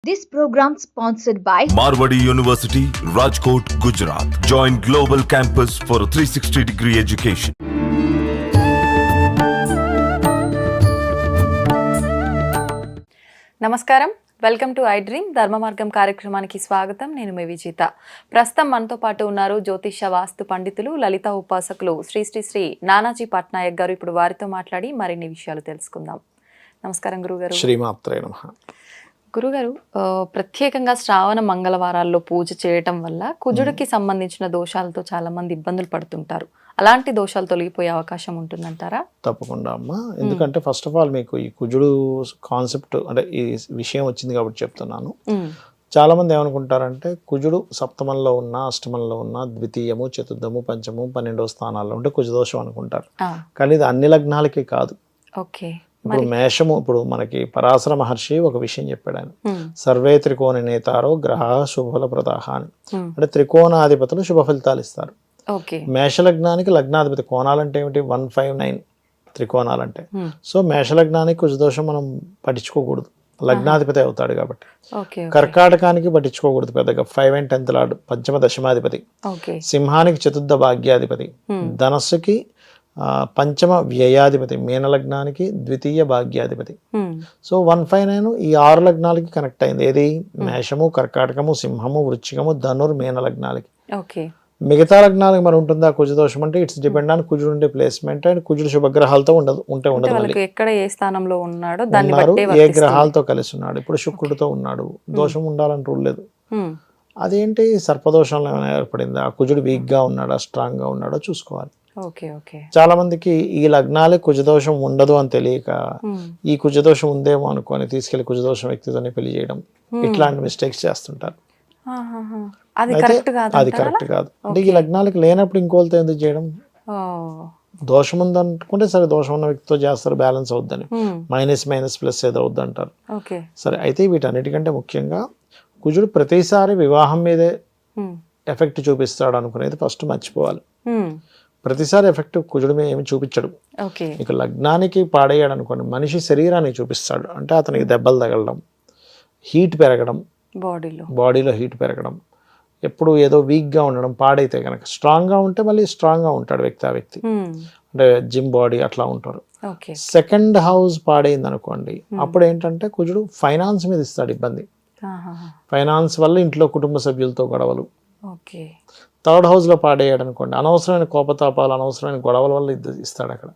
This program sponsored by Marwadi University, Rajkot, Gujarat. Join Global Campus for a 360-degree education. నమస్కారం, welcome to I dream ధర్మ మార్గం కార్యక్రమానికి స్వాగతం. నేను మీ విజేత. ప్రస్తుతం మనతో పాటు ఉన్నారు జ్యోతిష వాస్తు పండితులు, లలిత ఉపాసకులు శ్రీ శ్రీ శ్రీ నానాజీ పట్నాయక్ గారు. ఇప్పుడు వారితో మాట్లాడి మరిన్ని విషయాలు తెలుసుకుందాం. నమస్కారం గురుగారు. శ్రీమాత్రే నమః. గురుగారు, ప్రత్యేకంగా శ్రావణ మంగళవారాల్లో పూజ చేయటం వల్ల కుజుడికి సంబంధించిన దోషాలతో చాలా మంది ఇబ్బందులు పడుతుంటారు. అలాంటి దోషాలు తొలగిపోయే అవకాశం ఉంటుందంటారా? తప్పకుండా అమ్మా. ఎందుకంటే ఫస్ట్ ఆఫ్ ఆల్ మీకు ఈ కుజుడు కాన్సెప్ట్ అంటే ఈ విషయం వచ్చింది కాబట్టి చెప్తున్నాను. చాలా మంది ఏమనుకుంటారంటే కుజుడు సప్తమంలో ఉన్న, అష్టమంలో ఉన్న, ద్వితీయము, చతుర్థము, పంచము, 12వ స్థానాల్లో ఉంటే కుజదోషం అనుకుంటారు. కానీ ఇది అన్ని లగ్నాలకి కాదు. ఓకే. ఇప్పుడు మేషము, ఇప్పుడు మనకి పరాశర మహర్షి ఒక విషయం చెప్పాడు ఆయన, సర్వే త్రికోణ నేతారో గ్రహ శుభఫల ప్రదాహ అని. అంటే త్రికోణాధిపతులు శుభ ఫలితాలు ఇస్తారు. మేషలగ్నానికి లగ్నాధిపతి, కోణాలంటే ఏమిటి? 159 త్రికోణాలంటే. సో మేషలగ్నానికి కుజదోషం మనం పట్టించుకోకూడదు, లగ్నాధిపతి అవుతాడు కాబట్టి. కర్కాటకానికి పట్టించుకోకూడదు పెద్దగా, 5 and 10th లార్డ్ పంచమ దశమాధిపతి. సింహానికి చతుర్థ భాగ్యాధిపతి, ధనస్సుకి పంచమ వ్యయాధిపతి, మీనలగ్నానికి ద్వితీయ భాగ్యాధిపతి. సో 159 ఈ 6 లగ్నాలకి కనెక్ట్ అయింది. ఏది? మేషము, కర్కాటకము, సింహము, వృశ్చికము, ధనుర్, మీన లగ్నాలకి. మిగతా లగ్నాలకు మరి ఉంటుందా కుజదోషం అంటే? ఇట్స్ డిపెండ్ ఆన్ కుజుడు ఉండే ప్లేస్మెంట్ అండ్ కుజుడు శుభగ్రహాలతో ఉండదు. ఎక్కడ ఏ స్థానంలో ఉన్నాడో, ఏ గ్రహాలతో కలిసి ఉన్నాడు. ఇప్పుడు శుక్రుడితో ఉన్నాడు, దోషం ఉండాలని రూల్ లేదు. అదేంటి సర్పదోషంలో ఏమైనా ఏర్పడిందా? కుజుడు వీక్ గా ఉన్నాడా, స్ట్రాంగ్ గా ఉన్నాడో చూసుకోవాలి. చాలా మందికి ఈ లగ్నాలే కుజదోషం ఉండదు అని తెలియక ఈ కుజదోషం ఉందేమో అనుకొని తీసుకెళ్లి కుజదోషం వ్యక్తితోనే పెళ్లి చేయడం, ఇట్లాంటి మిస్టేక్స్ చేస్తుంటారు. అది కరెక్ట్ కాదు. అంటే ఈ లగ్నాలకు లేనప్పుడు ఇంకోళ్ళతో ఎందుకు చేయడం? దోషం ఉందనుకుంటే సరే, దోషం ఉన్న వ్యక్తితో చేస్తారు, బ్యాలెన్స్ అవుద్దని. మైనస్ ప్లస్ ఏదో అవుద్ది అంటారు. సరే, అయితే వీటన్నిటికంటే ముఖ్యంగా కుజుడు ప్రతిసారి వివాహం మీదే ఎఫెక్ట్ చూపిస్తాడు అనుకునేది ఫస్ట్ మర్చిపోవాలి. ప్రతిసారి ఎఫెక్ట్ కుజుడు మీద ఏమి చూపించడు. ఇక లగ్నానికి పాడేయాడు అనుకోండి, మనిషి శరీరానికి చూపిస్తాడు. అంటే అతనికి దెబ్బలు తగలడం, హీట్ పెరగడం, బాడీలో హీట్ పెరగడం, ఎప్పుడు ఏదో వీక్గా ఉండడం. పాడైతే కనుక స్ట్రాంగ్గా ఉంటే మళ్ళీ స్ట్రాంగ్గా ఉంటాడు ఆ వ్యక్తి. అంటే జిమ్ బాడీ అట్లా ఉంటారు. సెకండ్ హౌస్ పాడైంది అనుకోండి, అప్పుడు ఏంటంటే కుజుడు ఫైనాన్స్ మీద ఇస్తాడు ఇబ్బంది. ఫైనాన్స్ వల్ల ఇంట్లో కుటుంబ సభ్యులతో గొడవలు. థర్డ్ హౌస్ లో పాడేయాడు అనుకోండి, అనవసరమైన కోపతాపాలు, అనవసరమైన గొడవల వల్ల ఇస్తాడు అక్కడ.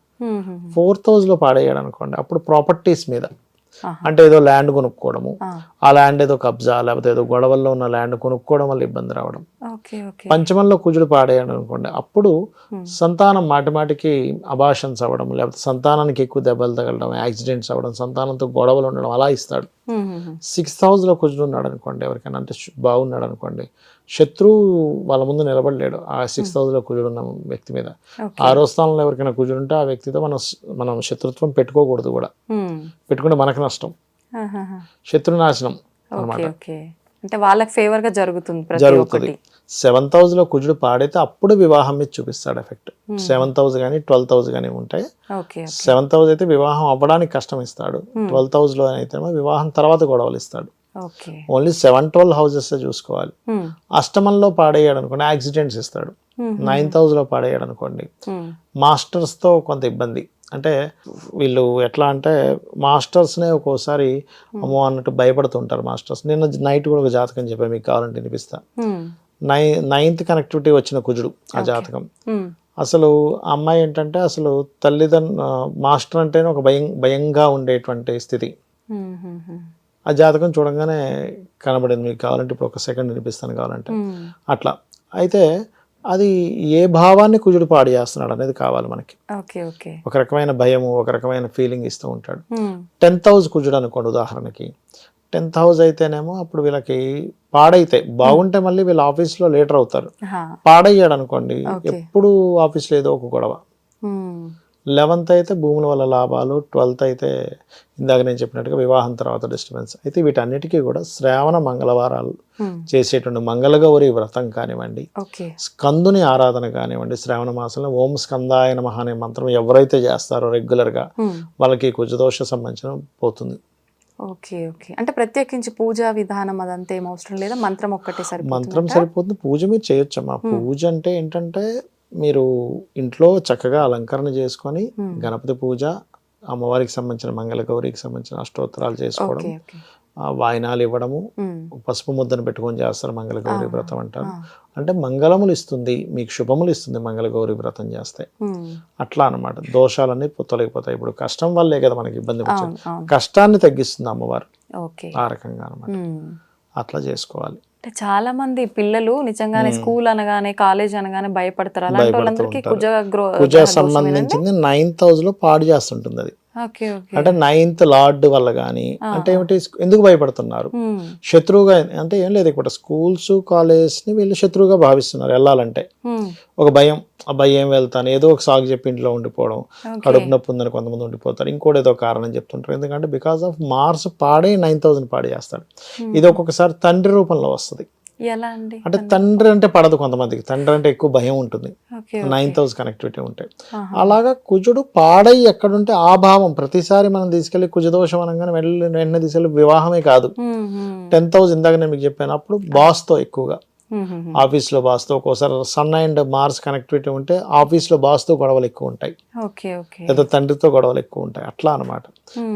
ఫోర్త్ హౌస్ లో పాడేయాడు అనుకోండి, అప్పుడు ప్రాపర్టీస్ మీద, అంటే ఏదో ల్యాండ్ కొనుక్కోవడము, ఆ ల్యాండ్ ఏదో కబ్జా, లేకపోతే ఏదో గొడవల్లో ఉన్న ల్యాండ్ కొనుక్కోవడం వల్ల ఇబ్బంది రావడం. పంచమంలో కుజుడు పాడేయాడు అనుకోండి, అప్పుడు సంతానం మాటిమాటికి అబాషన్స్ అవ్వడం, లేకపోతే సంతానానికి ఎక్కువ దెబ్బలు తగలడం, యాక్సిడెంట్స్ అవ్వడం, సంతానంతో గొడవలు ఉండడం, అలా ఇస్తాడు. 6th హౌస్ లో కుజుడు ఉన్నాడు అనుకోండి, ఎవరికైనా అంటే బాగున్నాడు అనుకోండి, శత్రువు వాళ్ళ ముందు నిలబడలేడు ఆ 6th హౌస్ లో కుజుడు ఉన్న వ్యక్తి మీద. 6వ స్థానంలో ఎవరికైనా కుజుడు ఉంటే ఆ వ్యక్తితో మనం శత్రుత్వం పెట్టుకోకూడదు కూడా. పెట్టుకుంటే మనకు నష్టం, శత్రునాశనం అన్నమాట. అంటే వాళ్ళకి ఫేవర్ గా జరుగుతుంది. 7th హౌస్ లో కుజుడు పాడైతే అప్పుడు వివాహం మీద చూపిస్తాడు ఎఫెక్ట్. 7th హౌస్ కానీ 12th హౌస్ కానీ ఉంటాయి. 7th హౌస్ అయితే వివాహం అవ్వడానికి కష్టం ఇస్తాడు. 12th హౌస్ లో అయితే వివాహం తర్వాత గొడవలు ఇస్తాడు. ఓన్లీ 7-12 హౌసెస్ చూసుకోవాలి. అష్టమంలో పాడేయాడు అనుకోండి, యాక్సిడెంట్స్ ఇస్తాడు. 9th హౌస్ లో పాడేయాడు అనుకోండి, మాస్టర్స్ తో కొంత ఇబ్బంది. అంటే వీళ్ళు ఎట్లా అంటే మాస్టర్స్నే ఒక్కోసారి అమ్మో అన్నట్టు భయపడుతుంటారు మాస్టర్స్. నిన్న నైట్ కూడా ఒక జాతకం చెప్పాను, మీకు కావాలంటే వినిపిస్తా. 9th కనెక్టివిటీ వచ్చిన కుజుడు ఆ జాతకం. అసలు ఆ అమ్మాయి ఏంటంటే అసలు మాస్టర్ అంటేనే ఒక భయంగా ఉండేటువంటి స్థితి. ఆ జాతకం చూడంగానే కనబడింది, మీకు కావాలంటే ఇప్పుడు ఒక సెకండ్ వినిపిస్తాను కావాలంటే. అట్లా అయితే అది ఏ భావాన్ని కుజుడు పాడు చేస్తున్నాడు అనేది కావాలి మనకి. ఒక రకమైన భయము, ఒక రకమైన ఫీలింగ్ ఇస్తూ ఉంటాడు. 10th హౌస్ కుజుడు అనుకోండి ఉదాహరణకి, 10th హౌస్ అయితేనేమో అప్పుడు వీళ్ళకి పాడైతే బాగుంటే మళ్ళీ వీళ్ళ ఆఫీస్లో లీడర్ అవుతారు. పాడయ్యాడు అనుకోండి, ఎప్పుడు ఆఫీస్లో ఏదో ఒక గొడవ. 11th అయితే భూముల వల్ల లాభాలు, 12th అయితే ఇందాక నేను చెప్పినట్టుగా వివాహం తర్వాత డిస్టర్బెన్స్. అయితే వీటన్నిటికీ కూడా శ్రావణ మంగళవారాలు చేసేటువంటి మంగళగౌరి వ్రతం కానివ్వండి, స్కందుని ఆరాధన కానివ్వండి, శ్రావణ మాసంలో ఓం స్కందాయ నమః అనే మంత్రం ఎవరైతే చేస్తారో రెగ్యులర్గా వాళ్ళకి కుజదోష సంబంధించిన పోతుంది. Okay okay. అంటే ప్రత్యేకించి పూజా విధానం అదంతా ఏం అవసరం లేదా, మంత్రం ఒక్కటే మంత్రం సరిపోతుందా? సరిపోతుంది, పూజ మీరు చేయొచ్చమ్మా. పూజ అంటే ఏంటంటే మీరు ఇంట్లో చక్కగా అలంకరణ చేసుకొని గణపతి పూజ, అమ్మవారికి సంబంధించిన మంగళగౌరికి సంబంధించిన అష్టోత్తరాలు చేసుకోవడం, ఓకే ఓకే. వాయినాలు ఇవ్వడము, పసుపు ముద్దను పెట్టుకొని చేస్తారు మంగళగౌరి వ్రతం అంటారు. అంటే మంగళములు ఇస్తుంది, మీకు శుభములు ఇస్తుంది మంగళగౌరి వ్రతం చేస్తే. అట్లా అన్నమాట, దోషాలన్నీ తొలగిపోతాయి. ఇప్పుడు కష్టం వల్లే కదా మనకి ఇబ్బంది వచ్చేది, కష్టాన్ని తగ్గిస్తుంది అమ్మవారు ఆ రకంగా అన్నమాట. అట్లా చేసుకోవాలి. అంటే చాలా మంది పిల్లలు నిజంగానే స్కూల్ అనగానే కాలేజ్ అనగానే భయపడతారు. అలాంటి వాళ్ళందరికీ కుజ సంబంధించింది 9th house లో పాడు చేస్తుంటుంది అది. Okay okay. అంటే 9th లార్డ్ వల్ల కానీ అంటే ఏమిటి, ఎందుకు భయపడుతున్నారు, శత్రువుగా అంటే ఏం లేదు. ఇక్కడ స్కూల్స్ కాలేజెస్ ని వీళ్ళు శత్రువుగా భావిస్తున్నారు. వెళ్ళాలంటే ఒక భయం, అబ్బాయి ఏం వెళ్తాను, ఏదో ఒక సాగు చెప్పి ఇంట్లో ఉండిపోవడం, కడుపు నొప్పి ఉందని కొంతమంది ఉండిపోతారు, ఇంకోటి ఏదో కారణం చెప్తుంటారు. ఎందుకంటే బికాస్ ఆఫ్ మార్స్ పాడే 9th house పాడు చేస్తాడు. ఇది ఒక్కొక్కసారి తండ్రి రూపంలో వస్తుంది. ఎలా అండి? అంటే తండ్రి అంటే పడదు కొంతమందికి, తండ్రి అంటే ఎక్కువ భయం ఉంటుంది, 9th house కనెక్టివిటీ ఉంటాయి. అలాగా కుజుడు పాడై ఎక్కడుంటే ఆ భావం ప్రతిసారి మనం తీసుకెళ్లి కుజదోషం అనగానే వెంటనే తీసుకెళ్ళి వివాహమే కాదు. 10th house ఇందాక నేను మీకు చెప్పాను, అప్పుడు బాస్తో ఎక్కువగా, ఆఫీస్లో బాస్తో, ఒక్కోసారి సన్ అండ్ మార్స్ కనెక్టివిటీ ఉంటే ఆఫీస్లో బాస్తో గొడవలు ఎక్కువ ఉంటాయి, లేదా తండ్రితో గొడవలు ఎక్కువ ఉంటాయి. అట్లా అనమాట.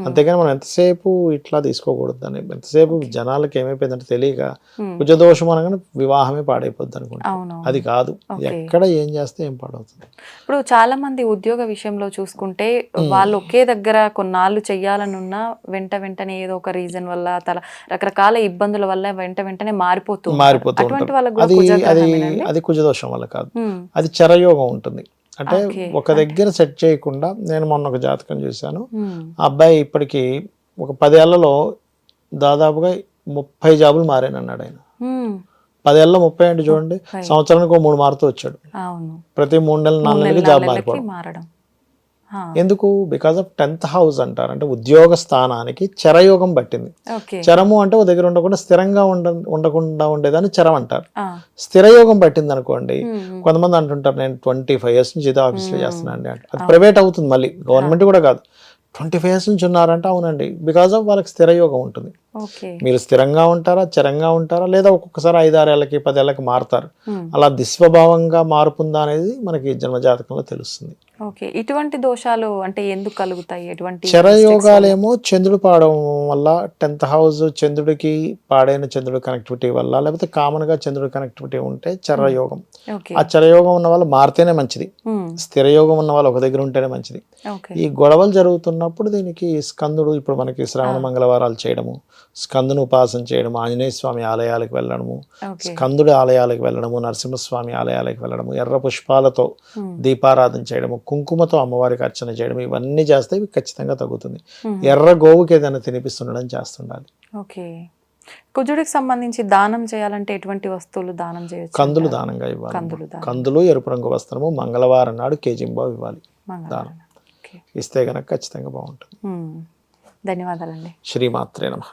అంతేగాని మనం ఎంతసేపు ఇట్లా తీసుకోకూడదు దాన్ని. ఎంతసేపు జనాలకి ఏమైపోయిందంటే తెలియక కుజదోషం అనగానే వివాహమే పాడైపోద్ది అనుకుంటా. అది కాదు, ఎక్కడ ఏం చేస్తే ఏం పాడవుతుంది. ఇప్పుడు చాలా మంది ఉద్యోగ విషయంలో చూసుకుంటే వాళ్ళు ఒకే దగ్గర కొన్నాళ్ళు చెయ్యాలని ఉన్నా వెంటనే ఏదో ఒక రీజన్ వల్ల రకరకాల ఇబ్బందుల వల్ల వెంటనే మారిపోతూ ఉంటారు. అది కుజదోషం వల్ల కాదు, అది చరయోగం ఉంటుంది. అంటే ఒక దగ్గర సెట్ చేయకుండా, నేను మొన్న ఒక జాతకం చూశాను, ఆ అబ్బాయి ఇప్పటికి ఒక 10 ఏళ్లలో దాదాపుగా 30 జాబులు మారానన్నాడు ఆయన. 10 ఏళ్ళలో 30 అంటే చూడండి, సంవత్సరానికి 3 మారుతూ వచ్చాడు. ప్రతి 3 నెలలు 4 నెలలకి జాబ్ మారిపోవడం. ఎందుకు? బికాస్ ఆఫ్ 10th house అంటారు. అంటే ఉద్యోగ స్థానానికి చరయోగం పట్టింది. చరము అంటే ఒక దగ్గర ఉండకుండా స్థిరంగా ఉండకుండా ఉండేదాన్ని చరం అంటారు. స్థిరయోగం పట్టింది అనుకోండి, కొంతమంది అంటుంటారు నేను 25 years నుంచి ఇదే ఆఫీస్లో చేస్తున్నాను అండి, అది ప్రైవేట్ అవుతుంది, మళ్ళీ గవర్నమెంట్ కూడా కాదు. 25 years నుంచి ఉన్నారంటే అవునండి, బికాస్ ఆఫ్ వాళ్ళకి స్థిరయోగం ఉంటుంది. మీరు స్థిరంగా ఉంటారా, చరంగా ఉంటారా, లేదా ఒక్కొక్కసారి 5-6 ఏళ్ళకి 10 ఏళ్ళకి మారుతారు. అలా దిస్వభావంగా మారుతుందా అనేది మనకి జన్మజాతకంలో తెలుస్తుంది. ఓకే. ఇటువంటి దోషాలు అంటే ఎందుకు కలుగుతాయి? ఎటువంటి చరయోగాలేమో చంద్రుడు పాడడం వల్ల, 10th house చంద్రుడికి పాడైన చంద్రుడు కనెక్టివిటీ వల్ల, లేకపోతే కామన్ గా చంద్రుడు కనెక్టివిటీ ఉంటే చరయోగం. ఆ చరయోగం ఉన్న వాళ్ళు మారితేనే మంచిది, స్థిరయోగం ఉన్న వాళ్ళు ఒక దగ్గర ఉంటేనే మంచిది. ఈ గొడవలు జరుగుతున్నప్పుడు దీనికి స్కందుడు, ఇప్పుడు మనకి శ్రావణ మంగళవారాలు చేయడము, స్కందుని ఉపాసన చేయడము, ఆంజనేయ స్వామి ఆలయాలకు వెళ్ళడము, స్కందుడి ఆలయాలకు వెళ్ళడము, నరసింహస్వామి ఆలయాలకు వెళ్ళడము, ఎర్ర పుష్పాలతో దీపారాధన చేయడము, కుంకుమతో అమ్మవారికి అర్చన చేయడం, ఇవన్నీ చేస్తే ఇవి ఖచ్చితంగా తగ్గుతుంది. ఎర్ర గోవుకి ఏదైనా తినిపిస్తుండడం చేస్తుండాలి. ఓకే. కుజుడికి సంబంధించి దానం చేయాలంటే ఎటువంటి వస్తువులు దానం చేయొచ్చు? కందులు దానంగా ఇవ్వాలి. కందులు, ఎరుపు రంగు వస్త్రము, మంగళవారం నాడు కేజింబావు ఇవ్వాలి దానం. ఇస్తే గనక ఖచ్చితంగా బాగుంటుంది. ధన్యవాదాలండి. శ్రీమాత్రే నమః.